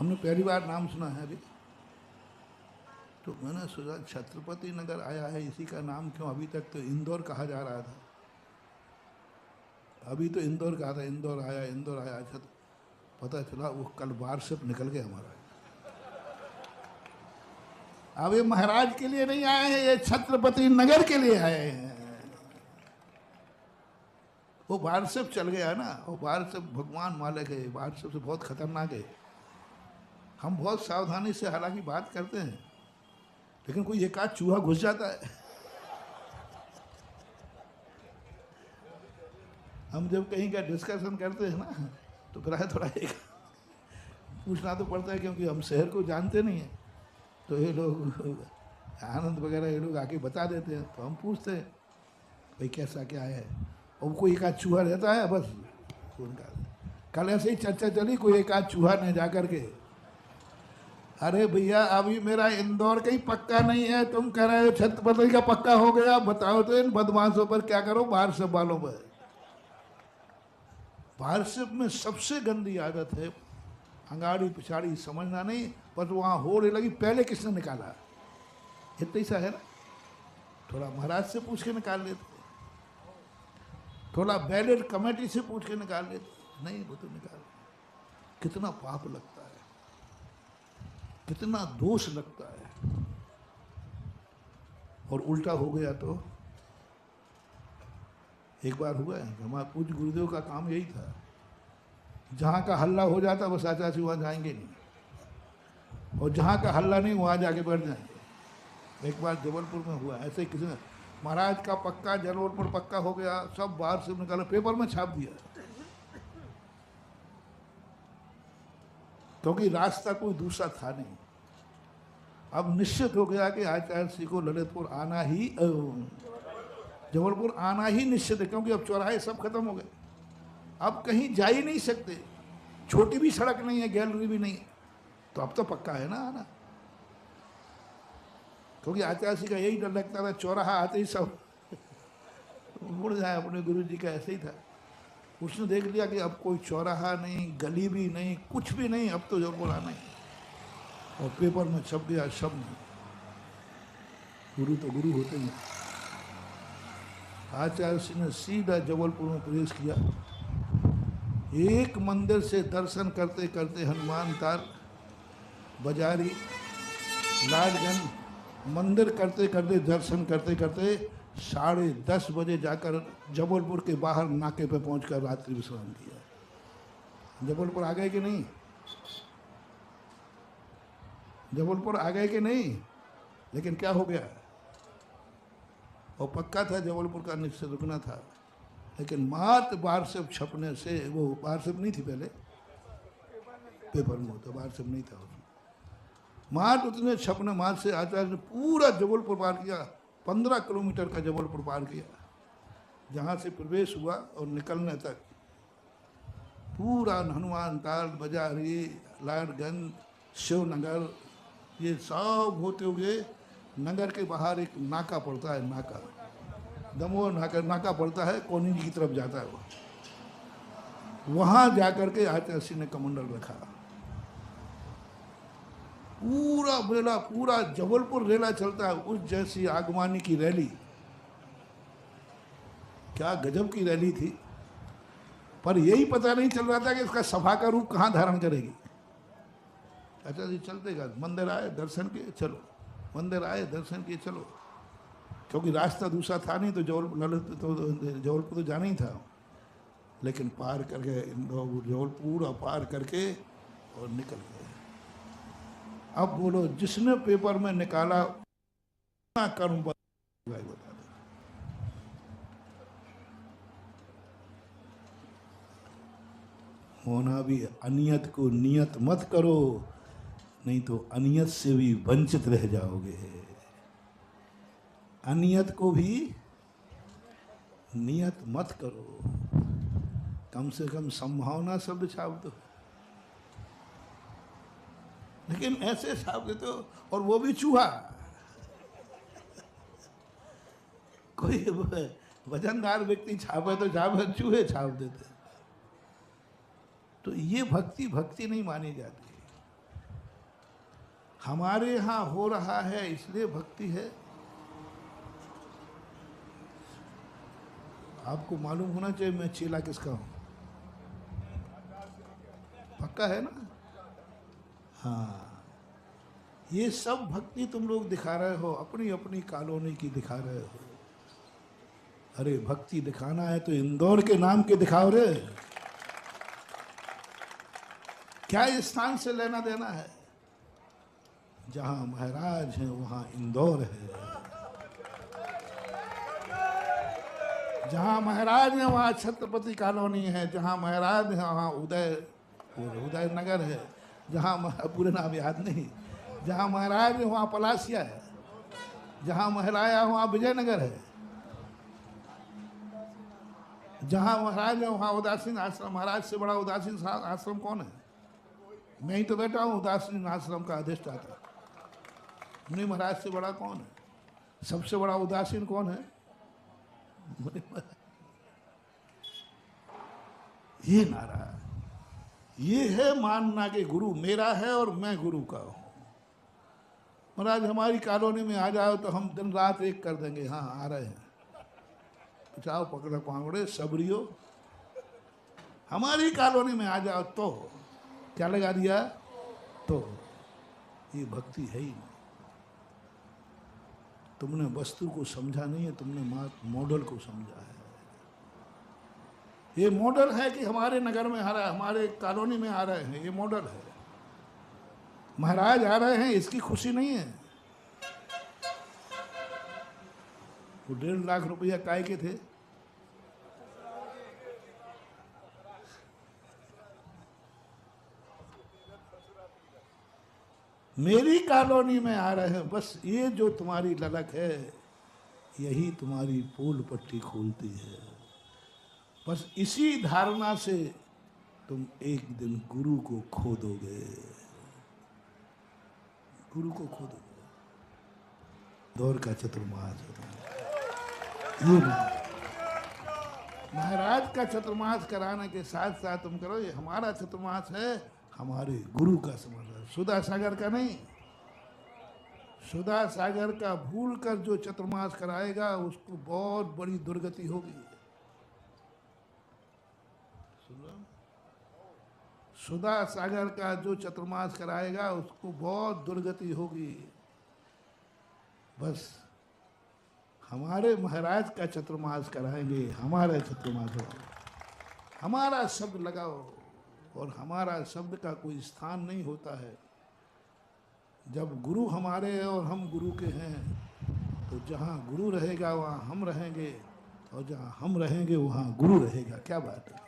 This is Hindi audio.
हमने पहली बार नाम सुना है अभी, तो मैंने सोचा छत्रपति नगर आया है, इसी का नाम क्यों? अभी तक तो इंदौर कहा जा रहा था, अभी तो इंदौर कहा था, इंदौर आया इंदौर आया। अच्छा, तो पता चला वो कल बार से निकल गया हमारा। अब ये महाराज के लिए नहीं आए हैं, ये छत्रपति नगर के लिए आए हैं। वो वारसप चल गया ना, वो वारसप भगवान मालिक है, वारसप से बहुत खतरनाक है। हम बहुत सावधानी से हालांकि बात करते हैं, लेकिन कोई एक आध चूहा घुस जाता है। हम जब कहीं का डिस्कशन करते हैं ना, तो फिर थोड़ा एक पूछना तो पड़ता है, क्योंकि हम शहर को जानते नहीं हैं। तो ये लोग आनंद वगैरह ये लोग आके बता देते हैं, तो हम पूछते हैं भाई कैसा क्या है। और कोई एक आध चूहा रहता है बस उनका। कल ऐसे ही चर्चा चली, कोई एक आध चूहा ने जा कर के, अरे भैया अभी मेरा इंदौर का ही पक्का नहीं है, तुम कह रहे हो छत्रपति का पक्का हो गया, बताओ तो इन बदमाशों पर क्या करो, वारसप वालों पर। वारसप में सबसे गंदी आदत है अंगाड़ी पिछाड़ी समझना नहीं, बस वहाँ होड़ लगी पहले किसने निकाला, इतना ही सा है ना। थोड़ा महाराज से पूछ के निकाल लेते, थोड़ा बैलेट कमेटी से पूछ के निकाल लेते, नहीं वो तो निकाल। कितना पाप लगता है, कितना दोष लगता है। और उल्टा हो गया तो एक बार हुआ है, हमारे पूज्य गुरुदेव का काम यही था, जहाँ का हल्ला हो जाता बस आचार्य वहाँ जाएंगे नहीं, और जहाँ का हल्ला नहीं वहाँ जाके बैठ जाएंगे। एक बार जबलपुर में हुआ ऐसे ही, किसी ने महाराज का पक्का जबलपुर पक्का हो गया, सब बाहर से निकाला, पेपर में छाप दिया, क्योंकि रास्ता कोई दूसरा था नहीं। अब निश्चित हो गया कि आचार्य श्री को ललितपुर आना ही, जबलपुर आना ही निश्चित है, क्योंकि अब चौराहे सब खत्म हो गए, अब कहीं जा ही नहीं सकते, छोटी भी सड़क नहीं है, गैलरी भी नहीं है, तो अब तो पक्का है ना आना। क्योंकि आचार्य श्री का यही डर लगता था, चौराहा आते ही सब मुड़ जाए। अपने गुरु जी का ऐसे ही था, उसने देख लिया कि अब कोई चौराहा नहीं, गली भी नहीं, कुछ भी नहीं, अब तो जबलपुर आना ही। और पेपर में छप गया शब्द, गुरु तो गुरु होते हैं। आचार्य श्री ने सीधा जबलपुर में प्रवेश किया। एक मंदिर से दर्शन करते करते हनुमान ताल, बाजारी, लाडगंज, मंदिर करते करते दर्शन करते करते 10:30 बजे जाकर जबलपुर के बाहर नाके पे पहुंचकर रात्रि विश्राम किया। जबलपुर आ गए कि नहीं? जबलपुर आ गए कि नहीं? लेकिन क्या हो गया, और पक्का था जबलपुर का निश्चित रुकना था, लेकिन मात्र वारसप छपने से, वो वारसप नहीं थी पहले, पेपर में होता, वारसप नहीं था उसमें, मात्र उतने छपने मात्र से आचार्य ने पूरा जबलपुर पार किया, 15 किलोमीटर का जबलपुर पार किया। जहाँ से प्रवेश हुआ और निकलने तक पूरा हनुमान ताल, बाजारी, लाडगंज, शिवनगर, ये सब होते हुए नगर के बाहर एक नाका पड़ता है, नाका दमोह नाका पड़ता है, कोनी जी की तरफ जाता है वो, वहाँ जाकर के आचार्य श्री ने कमंडल रखा। पूरा मेला, पूरा जबलपुर रेला चलता है, उस जैसी आगवानी की रैली, क्या गजब की रैली थी। पर यही पता नहीं चल रहा था कि इसका सभा का रूप कहाँ धारण करेगी। अच्छा जी चलते गए, मंदिर आए दर्शन किए चलो, मंदिर आए दर्शन किए चलो, क्योंकि रास्ता दूसरा था नहीं, तो जबलपुर तो जाना ही था। लेकिन पार करके जबलपुर पूरा पार करके और निकल गए। अब बोलो, जिसने पेपर में निकाला कर्म बता दे। होना भी अनियत को नियत मत करो, नहीं तो अनियत से भी वंचित रह जाओगे। अनियत को भी नियत मत करो, कम से कम संभावना शब्द छाप दो, लेकिन ऐसे छाप देते हो, और वो भी चूहा। कोई वजनदार व्यक्ति छापे तो छापे, चूहे छाप देते। तो ये भक्ति नहीं मानी जाती। हमारे यहाँ हो रहा है इसलिए भक्ति है। आपको मालूम होना चाहिए मैं चेला किसका हूं। पक्का है ना? हाँ, ये सब भक्ति तुम लोग दिखा रहे हो, अपनी अपनी कॉलोनी की दिखा रहे हो। अरे भक्ति दिखाना है तो इंदौर के नाम के दिखाओ रे। क्या स्थान से लेना देना है? जहां महाराज है वहां इंदौर है, जहां महाराज है वहां छत्रपति कॉलोनी है, जहां महाराज है वहां उदय नगर है, जहां पूरे नाम याद नहीं, जहां महाराज है वहां पलासिया है, जहां महाराज है वहां विजयनगर है, जहां महाराज है वहां उदासीन आश्रम। महाराज से बड़ा उदासीन आश्रम कौन है? मैं ही तो बैठा हूं उदासीन आश्रम का अधिष्ठाता। मुनि महाराज से बड़ा कौन है? सबसे बड़ा उदासीन कौन है? ये नारा, ये है मानना कि गुरु मेरा है और मैं गुरु का हूं। महाराज हमारी कॉलोनी में आ जाओ तो हम दिन रात एक कर देंगे। हाँ आ रहे हैं, जाओ पकड़ो पांगड़े सबरियो, हमारी कॉलोनी में आ जाओ तो क्या लगा दिया? तो ये भक्ति है ही नहीं। तुमने वस्तु को समझा नहीं है, तुमने मॉडल को समझा है। ये मॉडल है कि हमारे नगर में आ रहा है, हमारे कॉलोनी में आ रहे हैं, ये मॉडल है। महाराज आ रहे हैं इसकी खुशी नहीं है। वो 1.5 लाख रुपया काय के थे? मेरी कॉलोनी में आ रहे हैं, बस ये जो तुम्हारी ललक है यही तुम्हारी पोल पट्टी खोलती है। बस इसी धारणा से तुम एक दिन गुरु को खो दोगे, गुरु को खो दोगे। दौर का चतुर्मास ये महाराज का चतुर्मास कराने के साथ साथ तुम करो, ये हमारा चतुर्मास है, हमारे गुरु का समर्पण। सुधा सागर का नहीं, सुधा सागर का भूल कर जो चतुर्मास कराएगा उसको बहुत बड़ी दुर्गति होगी। सुधा सागर का जो चतुर्मास कराएगा उसको बहुत दुर्गति होगी। बस हमारे महाराज का चतुर्मास कराएंगे, हमारा चतुर्मास हो, हमारा शब्द लगाओ। और हमारा शब्द का कोई स्थान नहीं होता है। जब गुरु हमारे हैं और हम गुरु के हैं, तो जहाँ गुरु रहेगा वहाँ हम रहेंगे, और जहाँ हम रहेंगे वहाँ गुरु रहेगा। क्या बात है?